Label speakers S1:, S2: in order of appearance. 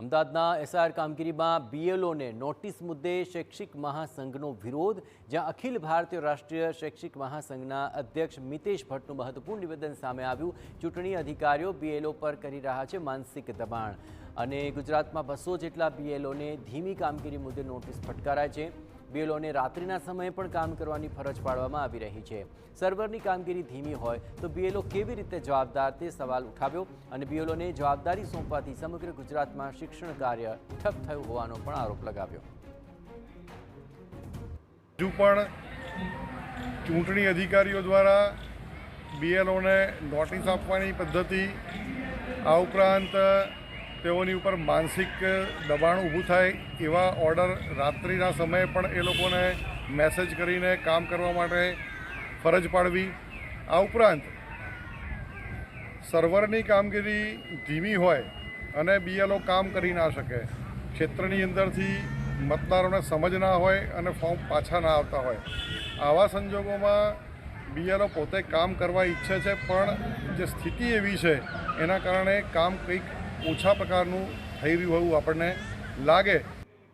S1: અમદાવાદના એસઆર કામગીરીમાં બીએલઓને નોટિસ મુદ્દે શૈક્ષિક મહાસંઘનો વિરોધ, જ્યાં અખિલ ભારતીય રાષ્ટ્રીય શૈક્ષિક મહાસંઘના અધ્યક્ષ મિતેશ ભટ્ટનું મહત્વપૂર્ણ નિવેદન સામે આવ્યું। ચૂંટણી અધિકારીઓ બીએલઓ પર કરી રહ્યા છે માનસિક દબાણ અને ગુજરાતમાં 200 જેટલા બીએલઓને ધીમી કામગીરી મુદ્દે નોટિસ ફટકારાય છે। બીએલઓને રાત્રિના સમયે પણ કામ કરવાની ફરજ પાડવામાં આવી રહી છે। સર્વરની કામગીરી ધીમી હોય તો બીએલઓ કેવી રીતે જવાબદાર તે સવાલ ઉઠાવ્યો અને બીએલઓને જવાબદારી સોંપવાથી સમગ્ર ગુજરાતમાં શિક્ષણ કાર્ય ઠપ થયું હોવાનો પણ આરોપ લગાવ્યો।
S2: હજુ પણ ચૂંટણી અધિકારીઓ દ્વારા બીએલઓને નોટિસ આપવાની પદ્ધતિ, આ ઉપરાંત તેઓની ઉપર માનસિક દબાણ ઊભું થાય એવા ઓર્ડર રાત્રિના સમયે પણ એ લોકોને મેસેજ કરીને કામ કરવા માટે ફરજ પાડવી, આ ઉપરાંત સર્વરની કામગીરી ધીમી હોય અને બીએલઓ કામ કરી ના શકે, ક્ષેત્રની અંદરથી મતદારોને સમજ ના હોય અને ફોર્મ પાછા ના આવતા હોય, આવા સંજોગોમાં બીએલઓ પોતે કામ કરવા ઈચ્છે છે પણ જે સ્થિતિ એવી છે એના કારણે કામ કંઈક ઓછા પ્રકારનું થઈ રહ્યું હોવું આપણને લાગે।